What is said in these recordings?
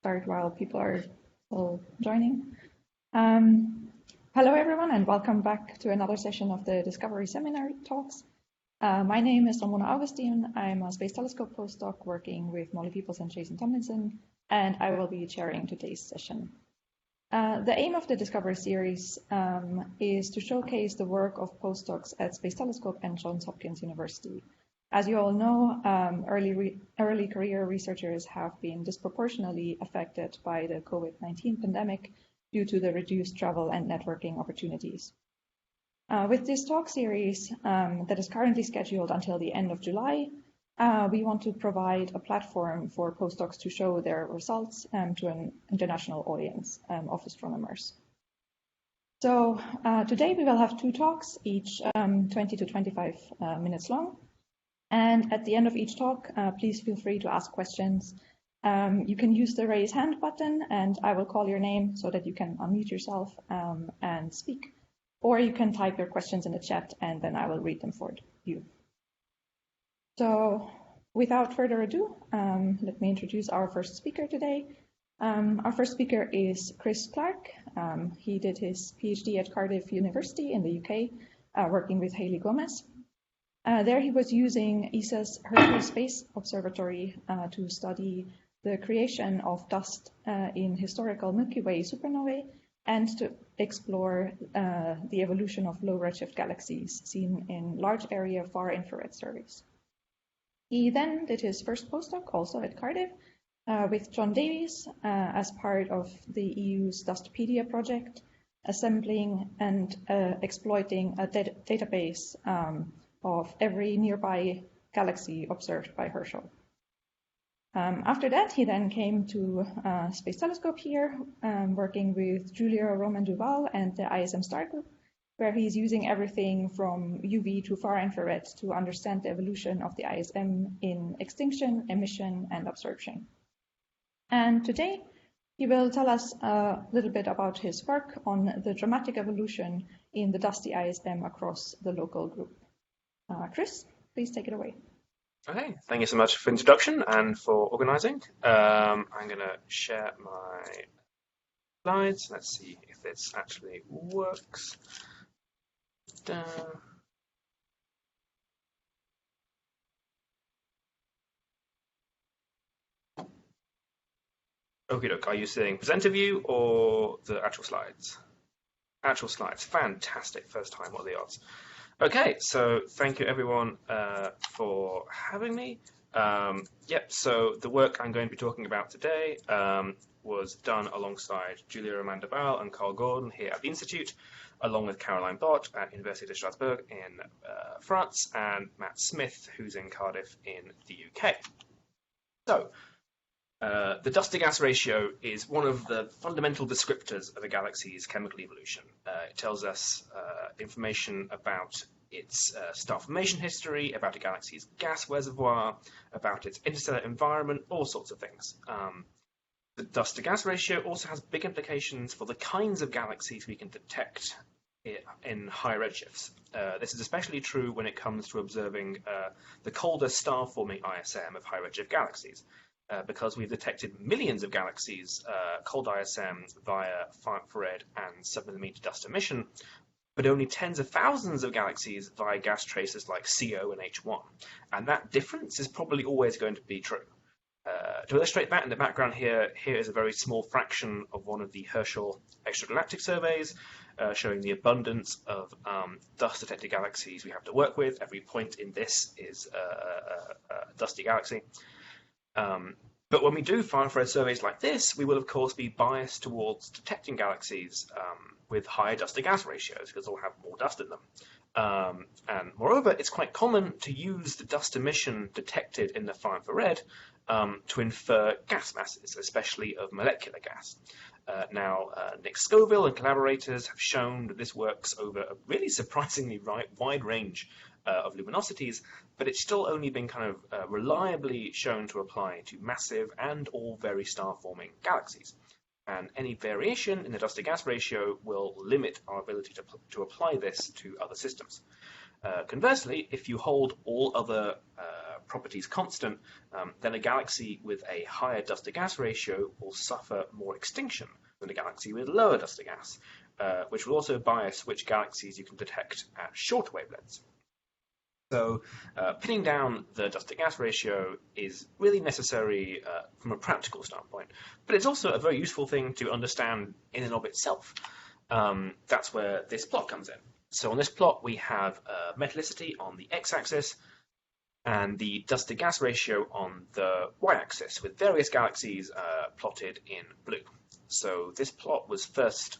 start while people are still joining. Hello, everyone, and welcome back to another session of the Discovery Seminar Talks. My name is Ramona Augustin. I'm a Space Telescope postdoc working with Molly Peoples and Jason Tomlinson, and I will be chairing today's session. The aim of the Discovery series is to showcase the work of postdocs at Space Telescope and Johns Hopkins University. As you all know, early career researchers have been disproportionately affected by the COVID-19 pandemic due to the reduced travel and networking opportunities. With this talk series that is currently scheduled until the end of July, we want to provide a platform for postdocs to show their results to an international audience of astronomers. So today we will have two talks, each 20 to 25 minutes long. And at the end of each talk, please feel free to ask questions. You can use the raise hand button and I will call your name so that you can unmute yourself and speak. Or you can type your questions in the chat and then I will read them for you. So without further ado, let me introduce our first speaker today. Our first speaker is Chris Clark. He did his PhD at Cardiff University in the UK, working with Haley Gomez. There he was using ESA's Herschel Space Observatory to study the creation of dust in historical Milky Way supernovae and to explore the evolution of low redshift galaxies seen in large area far infrared surveys. He then did his first postdoc also at Cardiff with John Davies as part of the EU's Dustpedia project, assembling and exploiting a database of every nearby galaxy observed by Herschel. After that, he then came to Space Telescope here, working with Julia Roman Duval and the ISM Star Group, where he's using everything from UV to far infrared to understand the evolution of the ISM in extinction, emission, and absorption. And today, he will tell us a little bit about his work on the dramatic evolution in the dusty ISM across the local group. Chris, please take it away. Okay, thank you so much for the introduction and for organizing. I'm going to share my slides. Let's see if this actually works. Okay, look, are you seeing presenter view or the actual slides? Actual slides, fantastic, first time, what are the odds? Okay, so thank you everyone for having me. So the work I'm going to be talking about today was done alongside Julia Roman Duval and Carl Gordon here at the Institute, along with Caroline Bott at University of Strasbourg in France, and Matt Smith, who's in Cardiff in the UK. So, the dust-to-gas ratio is one of the fundamental descriptors of a galaxy's chemical evolution. It tells us information about its star formation history, about a galaxy's gas reservoir, about its interstellar environment, all sorts of things. The dust-to-gas ratio also has big implications for the kinds of galaxies we can detect in high redshifts. This is especially true when it comes to observing the colder star-forming ISM of high redshift galaxies. Because we've detected millions of galaxies, cold ISM via far infrared and sub-millimeter dust emission, but only tens of thousands of galaxies via gas tracers like CO and H1. And that difference is probably always going to be true. To illustrate that, in the background here is a very small fraction of one of the Herschel extragalactic surveys, showing the abundance of dust-detected galaxies we have to work with. Every point in this is a dusty galaxy. But when we do far infrared surveys like this, we will of course be biased towards detecting galaxies with higher dust-to-gas ratios because they'll have more dust in them. And moreover, it's quite common to use the dust emission detected in the far infrared to infer gas masses, especially of molecular gas. Now, Nick Scoville and collaborators have shown that this works over a really surprisingly wide range of luminosities, but it's still only been kind of reliably shown to apply to massive and all very star-forming galaxies. And any variation in the dust-to-gas ratio will limit our ability to apply this to other systems. Conversely, if you hold all other properties constant, then a galaxy with a higher dust-to-gas ratio will suffer more extinction than a galaxy with lower dust-to-gas, which will also bias which galaxies you can detect at shorter wavelengths. So pinning down the dust-to-gas ratio is really necessary from a practical standpoint, but it's also a very useful thing to understand in and of itself. That's where this plot comes in. So on this plot, we have metallicity on the x-axis and the dust-to-gas ratio on the y-axis, with various galaxies plotted in blue. So this plot was first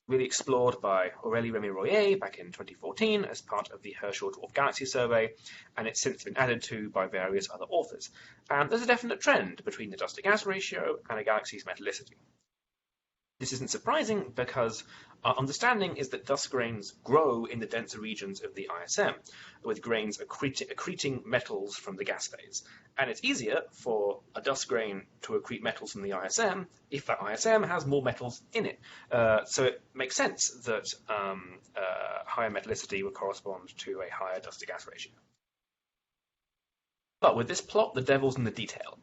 really explored by Aurélie Rémy-Royer back in 2014 as part of the Herschel Dwarf Galaxy Survey, and it's since been added to by various other authors. And there's a definite trend between the dust-to-gas ratio and a galaxy's metallicity. This isn't surprising because our understanding is that dust grains grow in the denser regions of the ISM, with grains accreting metals from the gas phase. And it's easier for a dust grain to accrete metals from the ISM if that ISM has more metals in it. So it makes sense that higher metallicity would correspond to a higher dust-to-gas ratio. But with this plot, the devil's in the detail.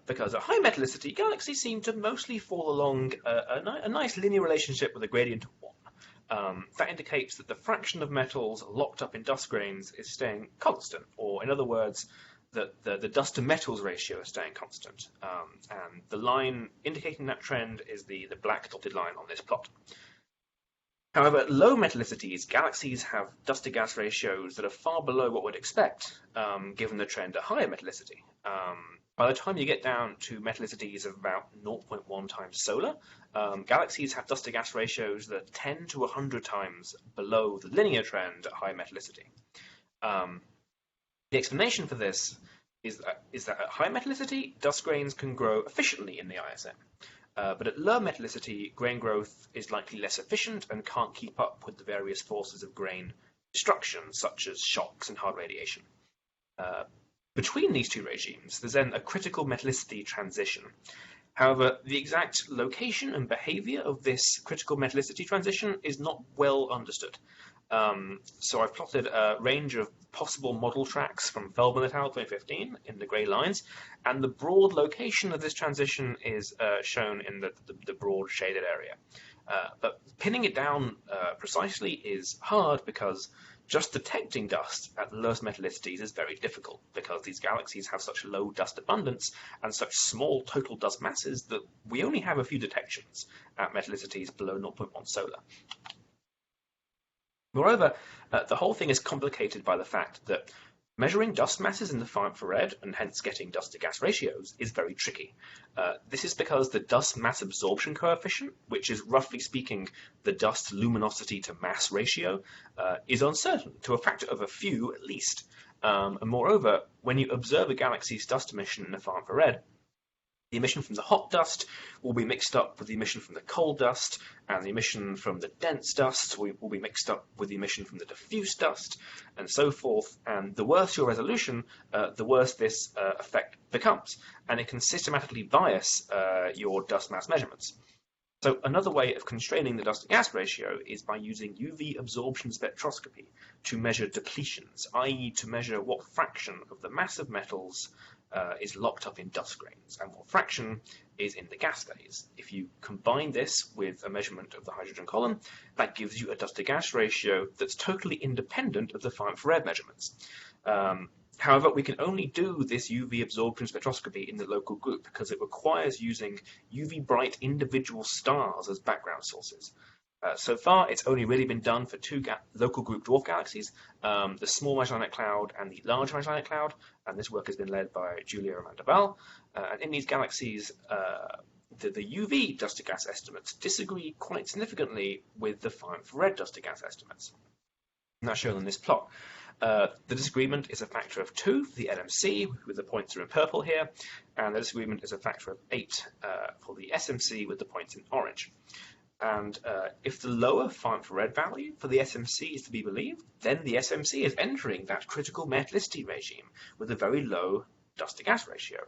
Because at high metallicity, galaxies seem to mostly fall along a nice linear relationship with a gradient of 1. That indicates that the fraction of metals locked up in dust grains is staying constant, or in other words, that the dust to metals ratio is staying constant. And the line indicating that trend is the black dotted line on this plot. However, at low metallicities, galaxies have dust-to-gas ratios that are far below what we'd expect, given the trend at higher metallicity. By the time you get down to metallicities of about 0.1 times solar, galaxies have dust-to-gas ratios that are 10 to 100 times below the linear trend at high metallicity. The explanation for this is that at high metallicity, dust grains can grow efficiently in the ISM. But at low metallicity, grain growth is likely less efficient and can't keep up with the various forces of grain destruction, such as shocks and hard radiation. Between these two regimes, there's then a critical metallicity transition. However, the exact location and behavior of this critical metallicity transition is not well understood. So I've plotted a range of possible model tracks from Feldman et al. 2015 in the grey lines, and the broad location of this transition is shown in the broad shaded area. But pinning it down precisely is hard because just detecting dust at the lowest metallicities is very difficult, because these galaxies have such low dust abundance and such small total dust masses that we only have a few detections at metallicities below 0.1 solar. Moreover, the whole thing is complicated by the fact that measuring dust masses in the far infrared, and hence getting dust-to-gas ratios, is very tricky. This is because the dust mass absorption coefficient, which is roughly speaking the dust luminosity to mass ratio, is uncertain, to a factor of a few at least. And moreover, when you observe a galaxy's dust emission in the far infrared, the emission from the hot dust will be mixed up with the emission from the cold dust, and the emission from the dense dust will be mixed up with the emission from the diffuse dust, and so forth. And the worse your resolution, the worse this effect becomes, and it can systematically bias your dust mass measurements. So another way of constraining the dust-to-gas ratio is by using UV absorption spectroscopy to measure depletions, i.e. to measure what fraction of the mass of metals is locked up in dust grains, and what fraction is in the gas phase. If you combine this with a measurement of the hydrogen column, that gives you a dust-to-gas ratio that's totally independent of the far infrared measurements. However, we can only do this UV absorption spectroscopy in the local group because it requires using UV bright individual stars as background sources. So far, it's only really been done for two local group dwarf galaxies, the small Magellanic Cloud and the large Magellanic Cloud, and this work has been led by Julia Amanda-Ball. And in these galaxies, the UV dust-to-gas estimates disagree quite significantly with the far infrared dust-to-gas estimates. And that's shown on this plot. The disagreement is a factor of 2 for the NMC, with the points are in purple here, and the disagreement is a factor of 8 for the SMC, with the points in orange. And if the lower far infrared value for the SMC is to be believed, then the SMC is entering that critical metallicity regime with a very low dust-to-gas ratio.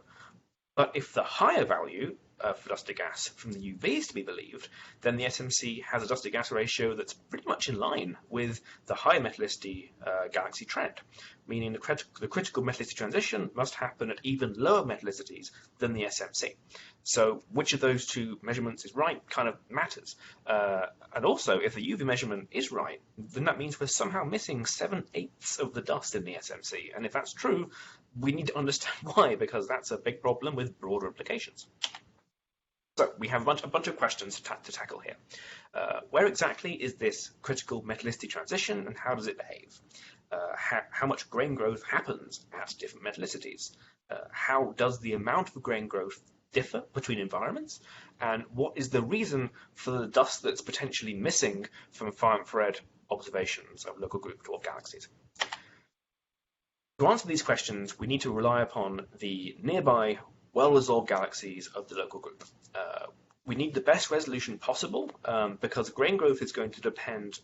But if the higher value for dust to gas from the UV is to be believed, then the SMC has a dust to gas ratio that's pretty much in line with the high metallicity galaxy trend, meaning the critical metallicity transition must happen at even lower metallicities than the SMC. So which of those two measurements is right kind of matters. And also, if the UV measurement is right, then that means we're somehow missing 7/8 of the dust in the SMC. And if that's true, we need to understand why, because that's a big problem with broader implications. So we have a bunch of questions to tackle here. Where exactly is this critical metallicity transition, and how does it behave? How much grain growth happens at different metallicities? How does the amount of grain growth differ between environments? And what is the reason for the dust that's potentially missing from far-infrared observations of local group dwarf galaxies? To answer these questions, we need to rely upon the nearby, well-resolved galaxies of the local group. We need the best resolution possible because grain growth is going to depend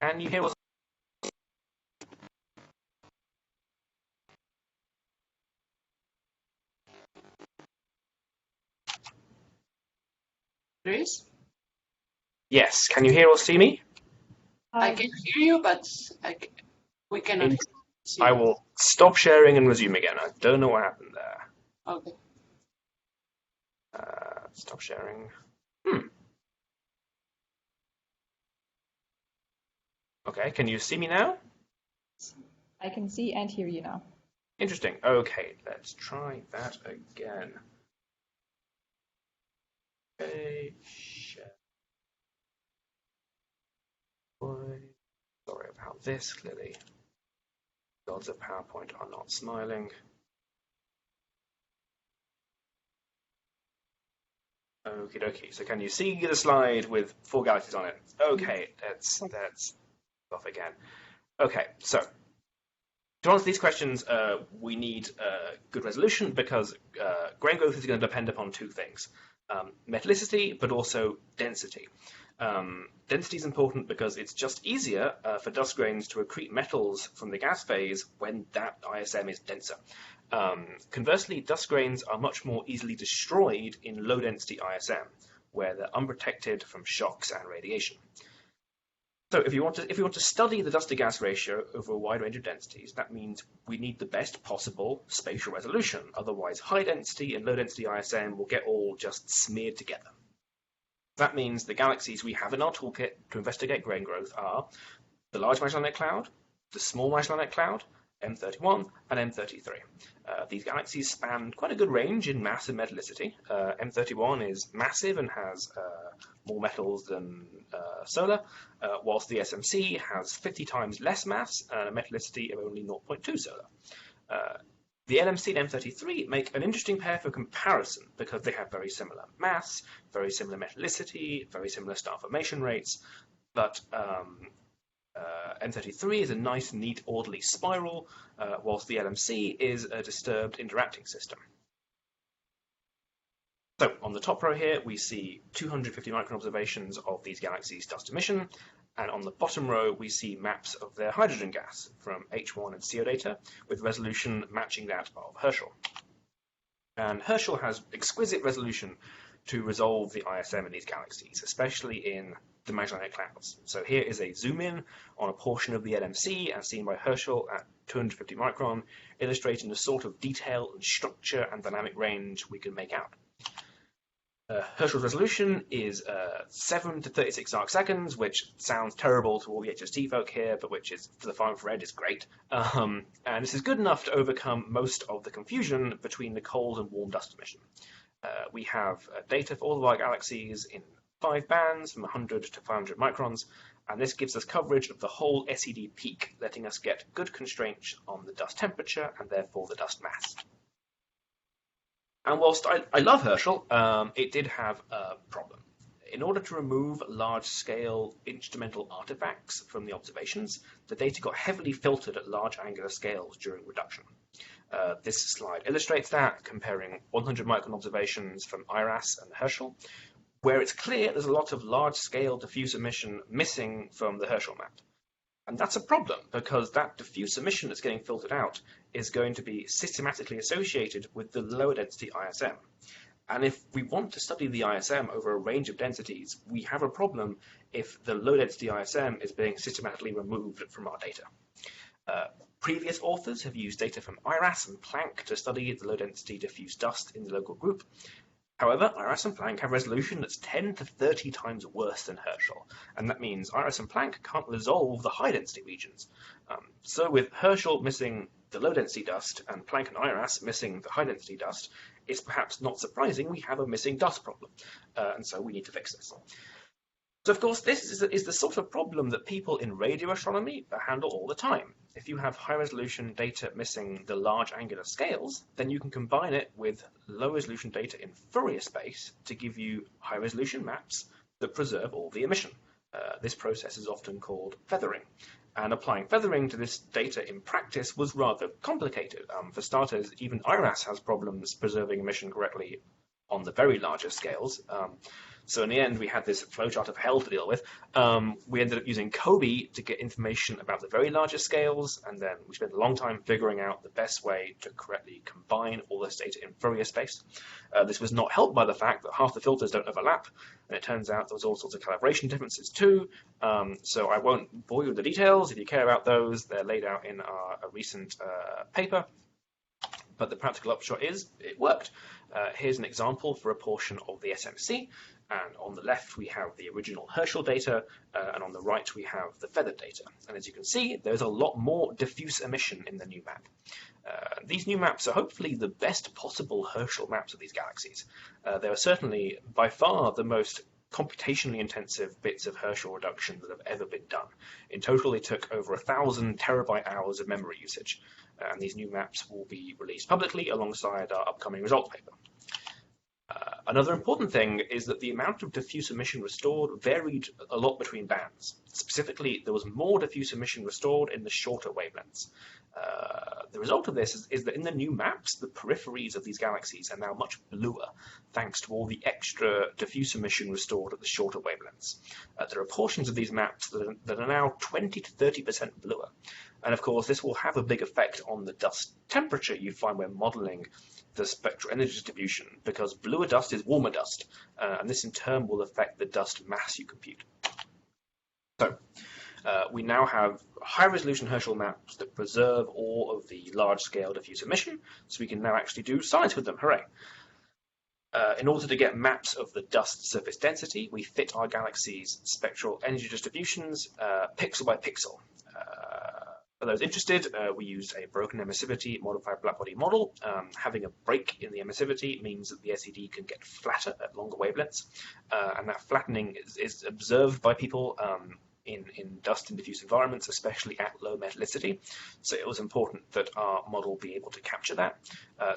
and you hear what's Chris? Yes, can you hear or see me? I can hear you, but we cannot see. I will stop sharing and resume again. I don't know what happened there. Okay. Stop sharing. Okay, can you see me now? I can see and hear you now. Interesting. Okay, let's try that again. Okay, share. Sorry about this, clearly. Gods of PowerPoint are not smiling. Okie dokie. So can you see the slide with 4 galaxies on it? Okay, that's off again. Okay, so to answer these questions, we need good resolution because grain growth is going to depend upon 2 things. Metallicity, but also density. Density is important because it's just easier for dust grains to accrete metals from the gas phase when that ISM is denser. Conversely, dust grains are much more easily destroyed in low-density ISM, where they're unprotected from shocks and radiation. So if you want to study the dust-to-gas ratio over a wide range of densities, that means we need the best possible spatial resolution. Otherwise, high-density and low-density ISM will get all just smeared together. That means the galaxies we have in our toolkit to investigate grain growth are the Large Magellanic Cloud, the Small Magellanic Cloud, M31 and M33. These galaxies span quite a good range in mass and metallicity. M31 is massive and has more metals than solar, whilst the SMC has 50 times less mass and a metallicity of only 0.2 solar. The LMC and M33 make an interesting pair for comparison because they have very similar mass, very similar metallicity, very similar star formation rates, but M33 is a nice, neat, orderly spiral, whilst the LMC is a disturbed interacting system. So on the top row here, we see 250 micron observations of these galaxies' dust emission, and on the bottom row, we see maps of their hydrogen gas from H1 and CO data, with resolution matching that of Herschel. And Herschel has exquisite resolution to resolve the ISM in these galaxies, especially in the Magellanic Clouds. So here is a zoom in on a portion of the LMC as seen by Herschel at 250 micron, illustrating the sort of detail and structure and dynamic range we can make out. Herschel's resolution is 7 to 36 arc seconds, which sounds terrible to all the HST folk here, but which is, for the far infrared, is great. And this is good enough to overcome most of the confusion between the cold and warm dust emission. We have data for all of our galaxies in 5 bands from 100 to 500 microns, and this gives us coverage of the whole SED peak, letting us get good constraints on the dust temperature and therefore the dust mass. And whilst I love Herschel, it did have a problem. In order to remove large-scale instrumental artifacts from the observations, the data got heavily filtered at large angular scales during reduction. This slide illustrates that, comparing 100 micron observations from IRAS and Herschel where it's clear there's a lot of large-scale diffuse emission missing from the Herschel map. And that's a problem, because that diffuse emission that's getting filtered out is going to be systematically associated with the lower density ISM. And if we want to study the ISM over a range of densities, we have a problem if the low density ISM is being systematically removed from our data. Previous authors have used data from IRAS and Planck to study the low density diffuse dust in the local group. However, IRAS and Planck have resolution that's 10 to 30 times worse than Herschel, and that means IRAS and Planck can't resolve the high-density regions. So with Herschel missing the low-density dust and Planck and IRAS missing the high-density dust, it's perhaps not surprising we have a missing dust problem, and so we need to fix this. So, of course, this is the sort of problem that people in radio astronomy handle all the time. If you have high-resolution data missing the large angular scales, then you can combine it with low-resolution data in Fourier space to give you high-resolution maps that preserve all the emission. This process is often called feathering. And applying feathering to this data in practice was rather complicated. For starters, even IRAS has problems preserving emission correctly on the very largest scales. So in the end, we had this flowchart of hell to deal with. We ended up using COBE to get information about the very largest scales, and then we spent a long time figuring out the best way to correctly combine all this data in Fourier space. This was not helped by the fact that half the filters don't overlap, and it turns out there was all sorts of calibration differences too. So I won't bore you with the details. If you care about those, they're laid out in a recent paper. But the practical upshot is it worked. Here's an example for a portion of the SMC. And on the left, we have the original Herschel data, and on the right, we have the feathered data. And as you can see, there's a lot more diffuse emission in the new map. These new maps are hopefully the best possible Herschel maps of these galaxies. They are certainly, by far, the most computationally intensive bits of Herschel reduction that have ever been done. In total, they took over 1,000 terabyte hours of memory usage. And these new maps will be released publicly alongside our upcoming results paper. Another important thing is that the amount of diffuse emission restored varied a lot between bands. Specifically, there was more diffuse emission restored in the shorter wavelengths. The result of this is that in the new maps, the peripheries of these galaxies are now much bluer, thanks to all the extra diffuse emission restored at the shorter wavelengths. There are portions of these maps that are now 20 to 30% bluer. And of course, this will have a big effect on the dust temperature you find when modeling the spectral energy distribution, because bluer dust is warmer dust, and this in turn will affect the dust mass you compute. So we now have high-resolution Herschel maps that preserve all of the large-scale diffuse emission, so we can now actually do science with them. Hooray! In order to get maps of the dust surface density, we fit our galaxy's spectral energy distributions pixel by pixel. For those interested, we used a broken emissivity modified blackbody model. Having a break in the emissivity means that the SED can get flatter at longer wavelengths, and that flattening is observed by people in dust and diffuse environments, especially at low metallicity. So it was important that our model be able to capture that.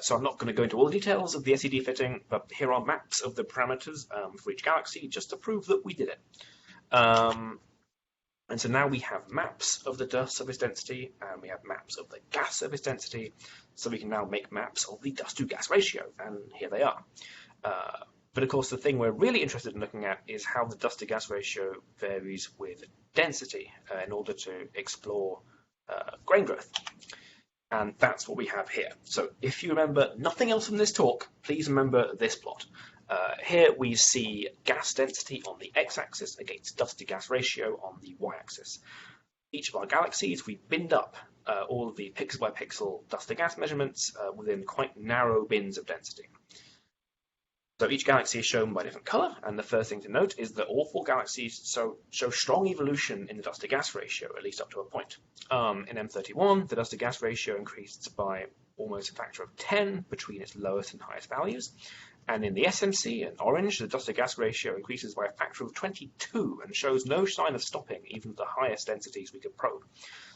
So I'm not going to go into all the details of the SED fitting, but here are maps of the parameters for each galaxy, just to prove that we did it. And so now we have maps of the dust surface density, and we have maps of the gas surface density, so we can now make maps of the dust-to-gas ratio, and here they are. But of course, the thing we're really interested in looking at is how the dust-to-gas ratio varies with density in order to explore grain growth. And that's what we have here. So if you remember nothing else from this talk, please remember this plot. Here we see gas density on the x-axis against dust-to-gas ratio on the y-axis. Each of our galaxies, we binned up all of the pixel-by-pixel dust-to-gas measurements within quite narrow bins of density. So each galaxy is shown by a different color, and the first thing to note is that all four galaxies show strong evolution in the dust-to-gas ratio, at least up to a point. In M31, the dust-to-gas ratio increased by almost a factor of 10 between its lowest and highest values. And in the SMC, in orange, the dust-to-gas ratio increases by a factor of 22 and shows no sign of stopping, even at the highest densities we could probe.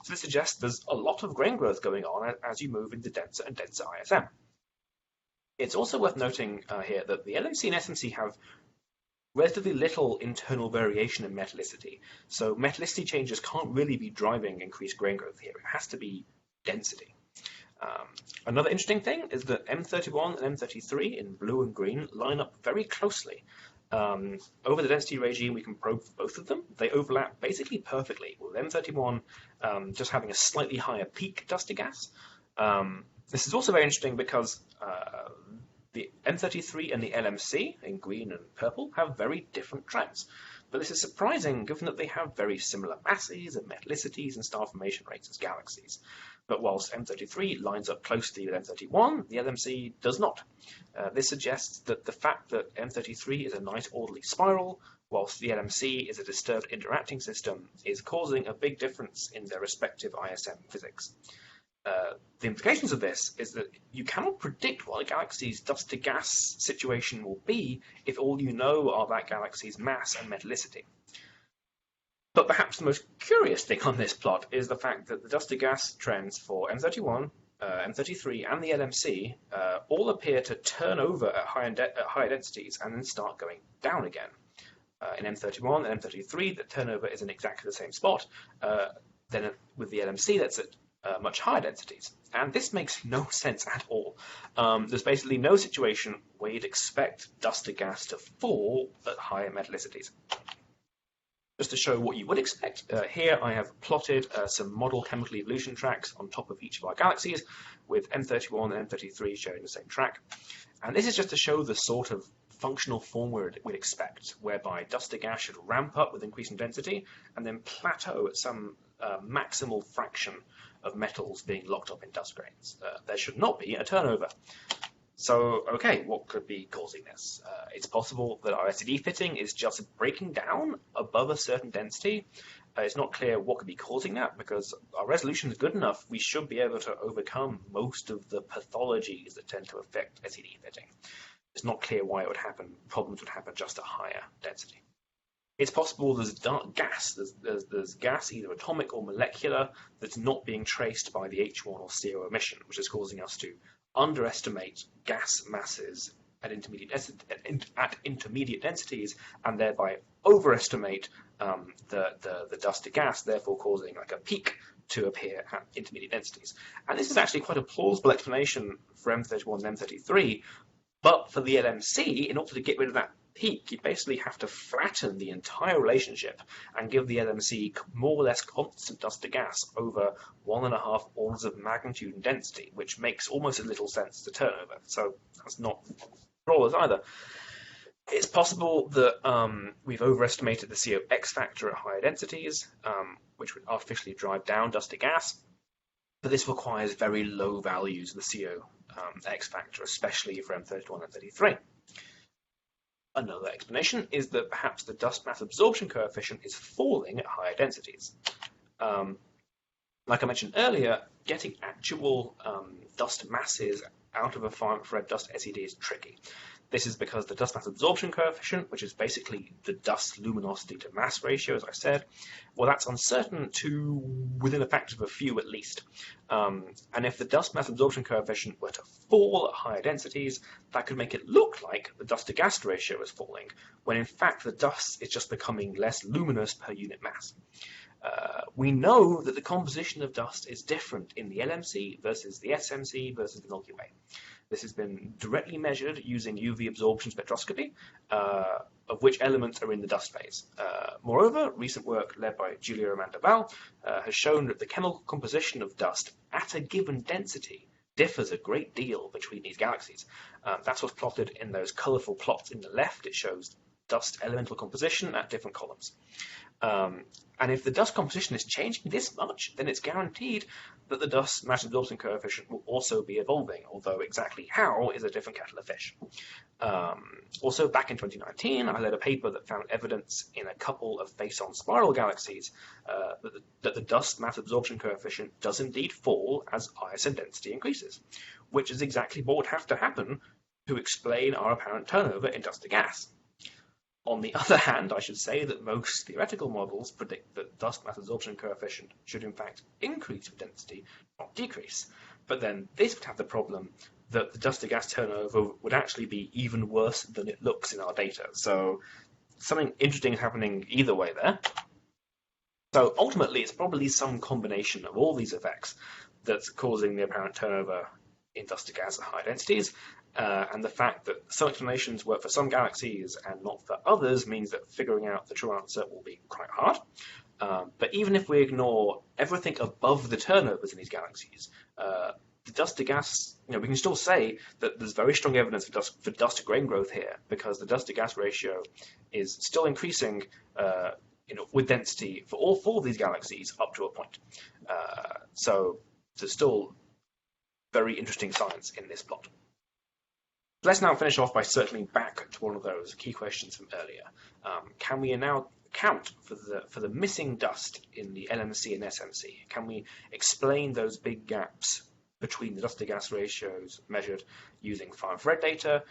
So this suggests there's a lot of grain growth going on as you move into denser and denser ISM. It's also worth noting here that the LMC and SMC have relatively little internal variation in metallicity. So metallicity changes can't really be driving increased grain growth here. It has to be density. Another interesting thing is that M31 and M33 in blue and green line up very closely. Over the density regime, we can probe both of them. They overlap basically perfectly, with M31 just having a slightly higher peak dust to gas. This is also very interesting because the M33 and the LMC, in green and purple, have very different trends. But this is surprising given that they have very similar masses and metallicities and star formation rates as galaxies. But whilst M33 lines up closely with M31, the LMC does not. This suggests that the fact that M33 is a nice orderly spiral, whilst the LMC is a disturbed interacting system, is causing a big difference in their respective ISM physics. The implications of this is that you cannot predict what a galaxy's dust-to-gas situation will be if all you know are that galaxy's mass and metallicity. But perhaps the most curious thing on this plot is the fact that the dust-to-gas trends for M31, M33 and the LMC all appear to turn over at higher densities and then start going down again. In M31 and M33, the turnover is in exactly the same spot. Then with the LMC, that's at much higher densities. And this makes no sense at all. There's basically no situation where you'd expect dust to gas to fall at higher metallicities. Just to show what you would expect, here I have plotted some model chemical evolution tracks on top of each of our galaxies, with M31 and M33 showing the same track. And this is just to show the sort of functional form we'd expect, whereby dust to gas should ramp up with increasing density and then plateau at some maximal fraction of metals being locked up in dust grains. There should not be a turnover. So, okay, what could be causing this? It's possible that our SED fitting is just breaking down above a certain density. It's not clear what could be causing that, because our resolution is good enough, we should be able to overcome most of the pathologies that tend to affect SED fitting. It's not clear why it would happen. Problems would happen just at higher density. It's possible there's gas, there's gas, either atomic or molecular, that's not being traced by the H1 or CO emission, which is causing us to underestimate gas masses at intermediate densities, and thereby overestimate the dust to gas, therefore causing like a peak to appear at intermediate densities. And this is actually quite a plausible explanation for M31 and M33, but for the LMC, in order to get rid of that peak, you basically have to flatten the entire relationship and give the LMC more or less constant dust to gas over 1.5 orders of magnitude in density, which makes almost as little sense to turnover. So that's not flawless either. It's possible that we've overestimated the CO X factor at higher densities, which would artificially drive down dust to gas, but this requires very low values of the CO X factor, especially for M31 and M33. Another explanation is that perhaps the dust mass absorption coefficient is falling at higher densities. Like I mentioned earlier, getting actual dust masses out of a far infrared dust SED is tricky. This is because the dust mass absorption coefficient, which is basically the dust luminosity to mass ratio, as I said, well, that's uncertain to within a factor of a few at least. And if the dust mass absorption coefficient were to fall at higher densities, that could make it look like the dust to gas ratio is falling, when in fact the dust is just becoming less luminous per unit mass. We know that the composition of dust is different in the LMC versus the SMC versus the Milky Way. This has been directly measured using UV absorption spectroscopy, of which elements are in the dust phase. Moreover, recent work led by Julia Amanda-Val has shown that the chemical composition of dust at a given density differs a great deal between these galaxies. That's what's plotted in those colourful plots in the left. It shows dust elemental composition at different columns. And if the dust composition is changing this much, then it's guaranteed that the dust mass absorption coefficient will also be evolving, although exactly how is a different kettle of fish. Also, back in 2019, I led a paper that found evidence in a couple of face-on spiral galaxies that the dust mass absorption coefficient does indeed fall as ISM density increases, which is exactly what would have to happen to explain our apparent turnover in dust to gas. On the other hand, I should say that most theoretical models predict that dust mass absorption coefficient should in fact increase with density, not decrease. But then this would have the problem that the dust to gas turnover would actually be even worse than it looks in our data. So something interesting is happening either way there. So ultimately, it's probably some combination of all these effects that's causing the apparent turnover in dust to gas at high densities, and the fact that some explanations work for some galaxies and not for others means that figuring out the true answer will be quite hard. But even if we ignore everything above the turnovers in these galaxies, the dust to gas, we can still say that there's very strong evidence for dust to grain growth here, because the dust to gas ratio is still increasing with density for all four of these galaxies up to a point. So there's still very interesting science in this plot. Let's now finish off by circling back to one of those key questions from earlier. Can we now account for the missing dust in the LMC and SMC? Can we explain those big gaps between the dust to gas ratios measured using far-infrared data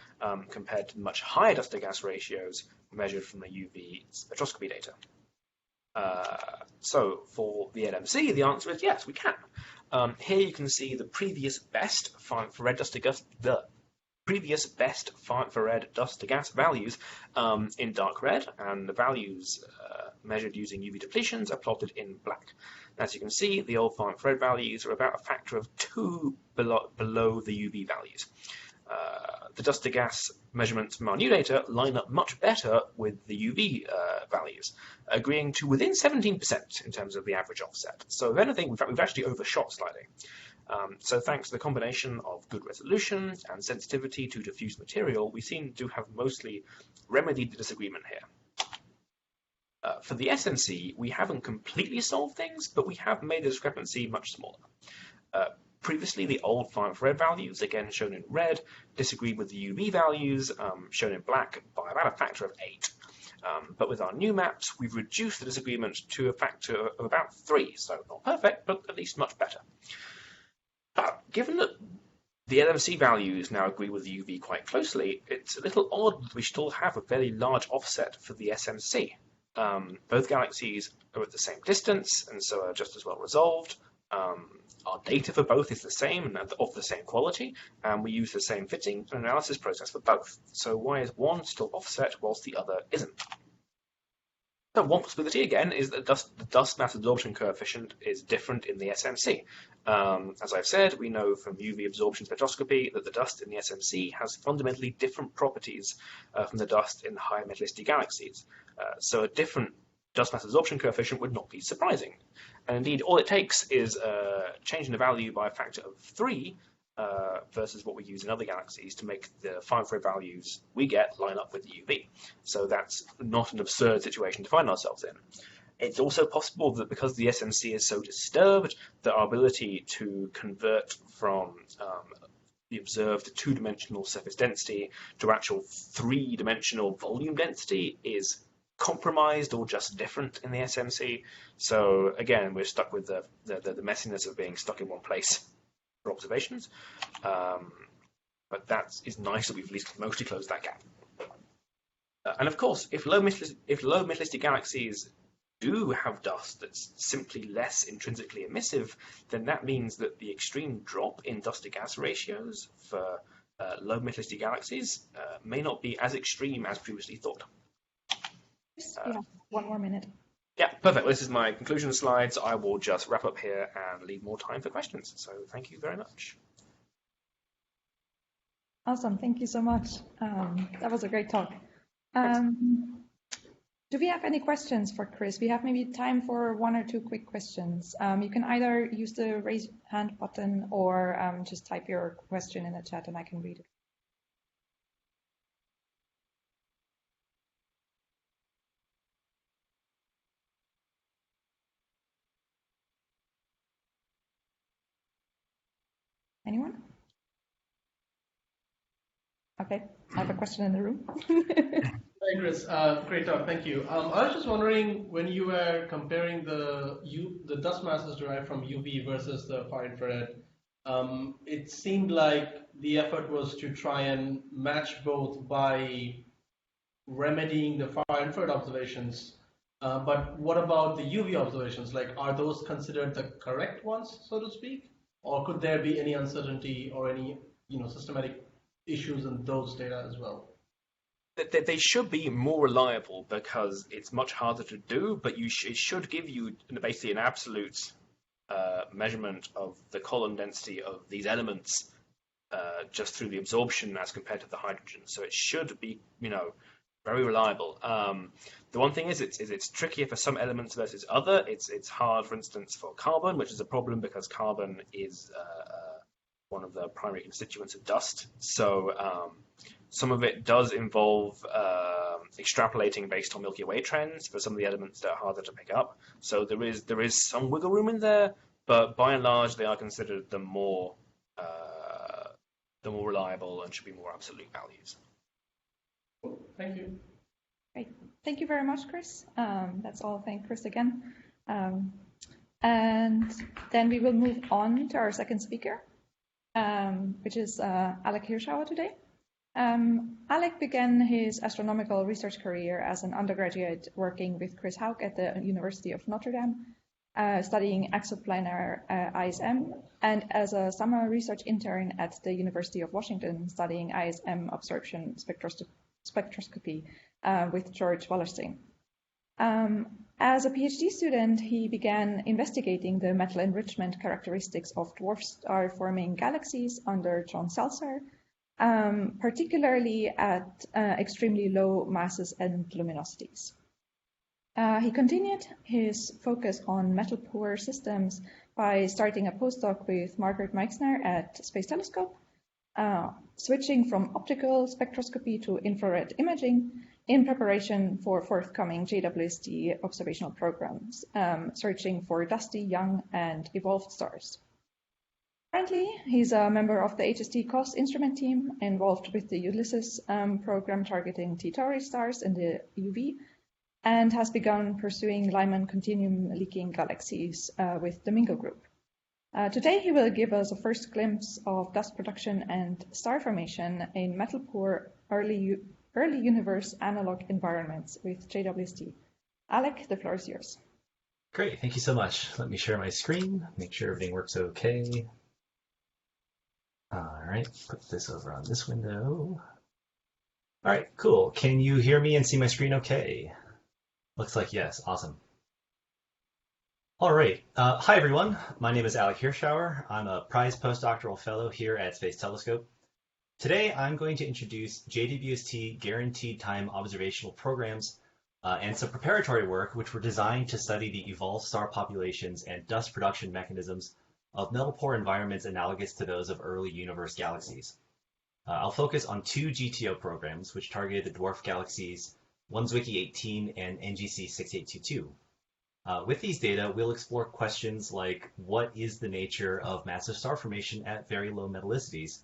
compared to much higher dust to gas ratios measured from the UV spectroscopy data? So for the LMC, the answer is yes, we can. Here you can see the previous best far-infrared dust to gas values in dark red, and the values measured using UV depletions are plotted in black. As you can see, the old far-infrared values are about a factor of 2 below the UV values. The dust to gas measurements from our new data line up much better with the UV values, agreeing to within 17% in terms of the average offset. So if anything, we've actually overshot slightly. So thanks to the combination of good resolution and sensitivity to diffuse material, we seem to have mostly remedied the disagreement here. For the SMC, we haven't completely solved things, but we have made the discrepancy much smaller. Previously, the old far-infrared values, again shown in red, disagree with the UV values, shown in black, by about a factor of 8. But with our new maps, we've reduced the disagreement to a factor of about 3, so not perfect, but at least much better. Given that the LMC values now agree with the UV quite closely, it's a little odd that we still have a fairly large offset for the SMC. Both galaxies are at the same distance, and so are just as well resolved. Our data for both is the same and of the same quality, and we use the same fitting and analysis process for both. So why is one still offset whilst the other isn't? So one possibility, again, is that the dust mass absorption coefficient is different in the SMC. As I've said, we know from UV absorption spectroscopy that the dust in the SMC has fundamentally different properties from the dust in high metallicity galaxies. So a different dust mass absorption coefficient would not be surprising. And indeed, all it takes is changing the value by a factor of 3 versus what we use in other galaxies to make the far-infrared values we get line up with the UV. So that's not an absurd situation to find ourselves in. It's also possible that because the SMC is so disturbed, that our ability to convert from the observed two-dimensional surface density to actual three-dimensional volume density is compromised or just different in the SMC. So again, we're stuck with the messiness of being stuck in one place for observations. But that is nice that we've at least mostly closed that gap. And of course, if low metallicity galaxies do have dust that's simply less intrinsically emissive, then that means that the extreme drop in dust to gas ratios for low metallicity galaxies may not be as extreme as previously thought. Yeah, 1 more minute. Yeah, perfect. This is my conclusion slides. I will just wrap up here and leave more time for questions. So thank you very much. Awesome. Thank you so much. That was a great talk. Do we have any questions for Chris? We have maybe time for 1 or 2 quick questions. You can either use the raise hand button or just type your question in the chat and I can read it. Anyone? Okay, I have a question in the room. Hi, Chris. Great talk. Thank you. I was just wondering, when you were comparing the dust masses derived from UV versus the far infrared, it seemed like the effort was to try and match both by remedying the far infrared observations. But what about the UV observations? Like, are those considered the correct ones, so to speak? Or could there be any uncertainty or any systematic issues in those data as well? They should be more reliable because it's much harder to do, but it should give you basically an absolute measurement of the column density of these elements just through the absorption as compared to the hydrogen. So it should be, very reliable. The one thing is it's trickier for some elements versus other. It's hard, for instance, for carbon, which is a problem because carbon is one of the primary constituents of dust. So some of it does involve extrapolating based on Milky Way trends for some of the elements that are harder to pick up. So there is some wiggle room in there, but by and large they are considered the more reliable and should be more absolute values. Cool. Thank you. Great. Thank you very much, Chris. That's all. Thank Chris again. And then we will move on to our second speaker, which is Alec Hirschauer today. Alec began his astronomical research career as an undergraduate working with Chris Hauck at the University of Notre Dame, studying exoplanar ISM, and as a summer research intern at the University of Washington, studying ISM absorption spectroscopy with George Wallerstein. As a PhD student, he began investigating the metal enrichment characteristics of dwarf star-forming galaxies under John Seltzer, particularly at extremely low masses and luminosities. He continued his focus on metal-poor systems by starting a postdoc with Margaret Meixner at Space Telescope, switching from optical spectroscopy to infrared imaging in preparation for forthcoming JWST observational programs, searching for dusty, young, and evolved stars. Currently, he's a member of the HST COS instrument team involved with the Ulysses program targeting T Tauri stars in the UV, and has begun pursuing Lyman continuum leaking galaxies with the Mingo group. Today, he will give us a first glimpse of dust production and star formation in metal-poor early universe analog environments with JWST. Alec, the floor is yours. Great, thank you so much. Let me share my screen, make sure everything works okay. All right, put this over on this window. All right, cool. Can you hear me and see my screen okay? Looks like yes, awesome. All right, hi everyone. My name is Alec Hirschauer. I'm a prize postdoctoral fellow here at Space Telescope. Today, I'm going to introduce JWST guaranteed time observational programs and some preparatory work which were designed to study the evolved star populations and dust production mechanisms of metal-poor environments analogous to those of early universe galaxies. I'll focus on two GTO programs which targeted the dwarf galaxies 1Zwicky-18 and NGC-6822. With these data, we'll explore questions like what is the nature of massive star formation at very low metallicities,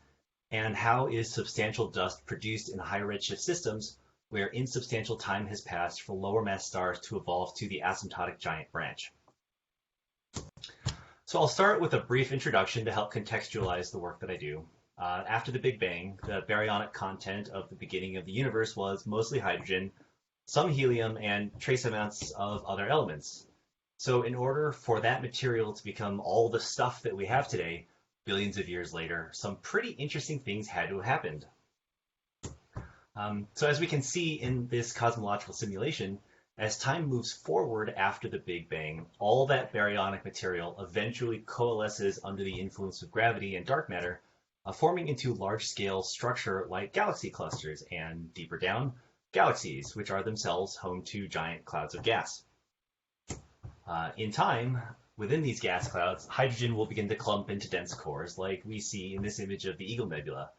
and how is substantial dust produced in high redshift systems where insubstantial time has passed for lower mass stars to evolve to the asymptotic giant branch. So I'll start with a brief introduction to help contextualize the work that I do. After the Big Bang, the baryonic content of the beginning of the universe was mostly hydrogen, some helium, and trace amounts of other elements. So in order for that material to become all the stuff that we have today, billions of years later, some pretty interesting things had to have happened. So as we can see in this cosmological simulation, as time moves forward after the Big Bang, all that baryonic material eventually coalesces under the influence of gravity and dark matter, forming into large-scale structure like galaxy clusters, and deeper down, galaxies, which are themselves home to giant clouds of gas. In time, within these gas clouds, hydrogen will begin to clump into dense cores like we see in this image of the Eagle Nebula.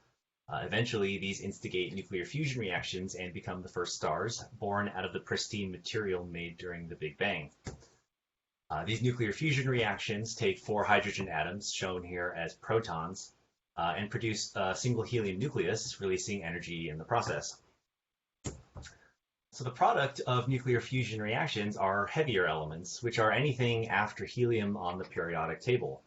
Eventually, these instigate nuclear fusion reactions and become the first stars, born out of the pristine material made during the Big Bang. These nuclear fusion reactions take 4 hydrogen atoms, shown here as protons, and produce a single helium nucleus, releasing energy in the process. So the product of nuclear fusion reactions are heavier elements, which are anything after helium on the periodic table.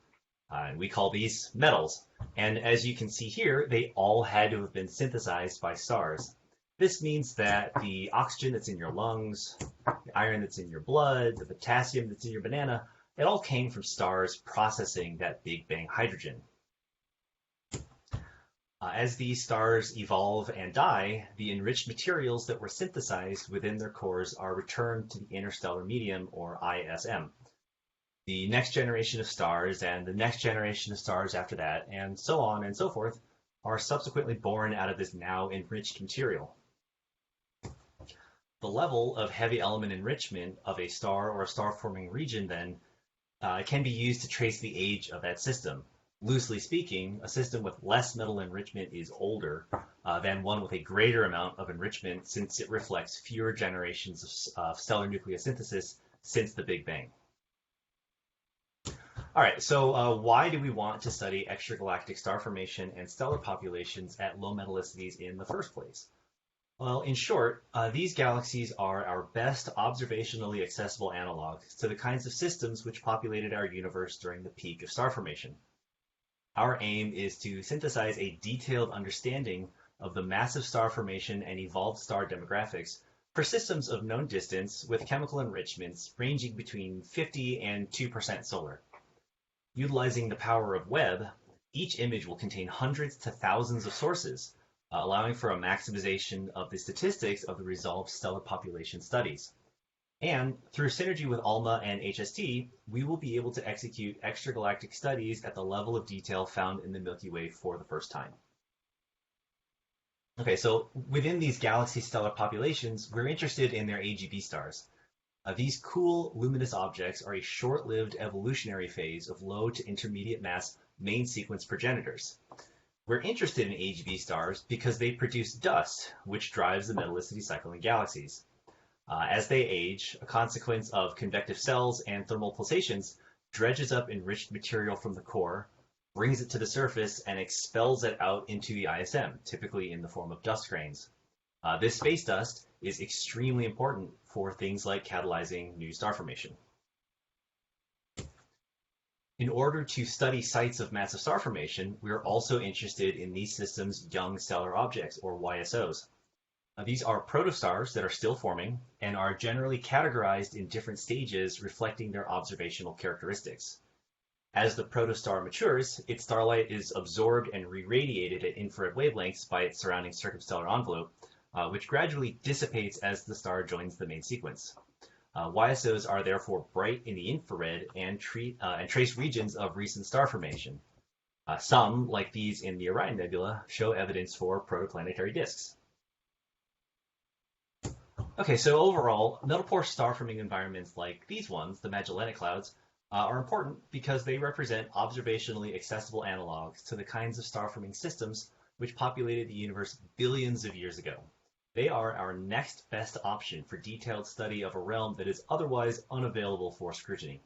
And we call these metals. And as you can see here, they all had to have been synthesized by stars. This means that the oxygen that's in your lungs, the iron that's in your blood, the potassium that's in your banana, it all came from stars processing that Big Bang hydrogen. As these stars evolve and die, the enriched materials that were synthesized within their cores are returned to the interstellar medium, or ISM. The next generation of stars and the next generation of stars after that, and so on and so forth, are subsequently born out of this now enriched material. The level of heavy element enrichment of a star or a star-forming region then can be used to trace the age of that system. Loosely speaking, a system with less metal enrichment is older than one with a greater amount of enrichment, since it reflects fewer generations of stellar nucleosynthesis since the Big Bang. All right, so why do we want to study extragalactic star formation and stellar populations at low metallicities in the first place? Well, in short, these galaxies are our best observationally accessible analogs to the kinds of systems which populated our universe during the peak of star formation. Our aim is to synthesize a detailed understanding of the massive star formation and evolved star demographics for systems of known distance with chemical enrichments ranging between 50 and 2% solar. Utilizing the power of Webb, each image will contain hundreds to thousands of sources, allowing for a maximization of the statistics of the resolved stellar population studies. And through synergy with ALMA and HST, we will be able to execute extragalactic studies at the level of detail found in the Milky Way for the first time. Okay, so within these galaxy stellar populations, we're interested in their AGB stars. These cool, luminous objects are a short-lived evolutionary phase of low to intermediate mass main sequence progenitors. We're interested in AGB stars because they produce dust, which drives the metallicity cycle in galaxies. As they age, a consequence of convective cells and thermal pulsations dredges up enriched material from the core, brings it to the surface, and expels it out into the ISM, typically in the form of dust grains. This space dust is extremely important for things like catalyzing new star formation. In order to study sites of massive star formation, we are also interested in these systems' young stellar objects, or YSOs. These are protostars that are still forming and are generally categorized in different stages reflecting their observational characteristics. As the protostar matures, its starlight is absorbed and re-radiated at infrared wavelengths by its surrounding circumstellar envelope, which gradually dissipates as the star joins the main sequence. YSOs are therefore bright in the infrared and trace regions of recent star formation. Some, like these in the Orion Nebula, show evidence for protoplanetary disks. Okay, so overall, metal-poor star-forming environments like these ones, the Magellanic Clouds, are important because they represent observationally accessible analogs to the kinds of star-forming systems which populated the universe billions of years ago. They are our next best option for detailed study of a realm that is otherwise unavailable for scrutiny.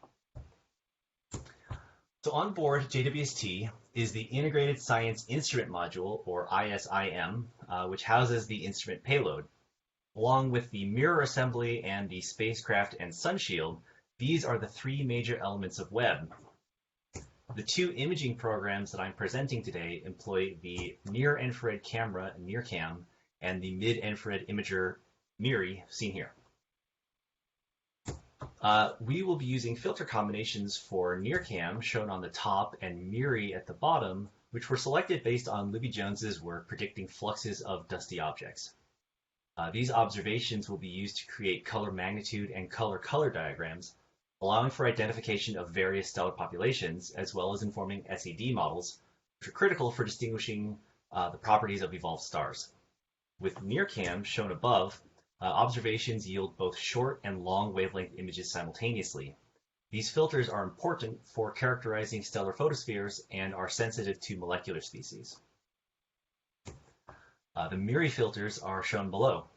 So on board JWST is the Integrated Science Instrument Module, or ISIM, which houses the instrument payload. Along with the mirror assembly and the spacecraft and sunshield, these are the three major elements of Webb. The two imaging programs that I'm presenting today employ the near-infrared camera, NIRCam, and the mid-infrared imager, MIRI, seen here. We will be using filter combinations for NIRCam, shown on the top, and MIRI at the bottom, which were selected based on Libby Jones's work predicting fluxes of dusty objects. These observations will be used to create color magnitude and color diagrams, allowing for identification of various stellar populations, as well as informing SED models, which are critical for distinguishing the properties of evolved stars. With NIRCam, shown above, observations yield both short and long wavelength images simultaneously. These filters are important for characterizing stellar photospheres and are sensitive to molecular species. The MIRI filters are shown below.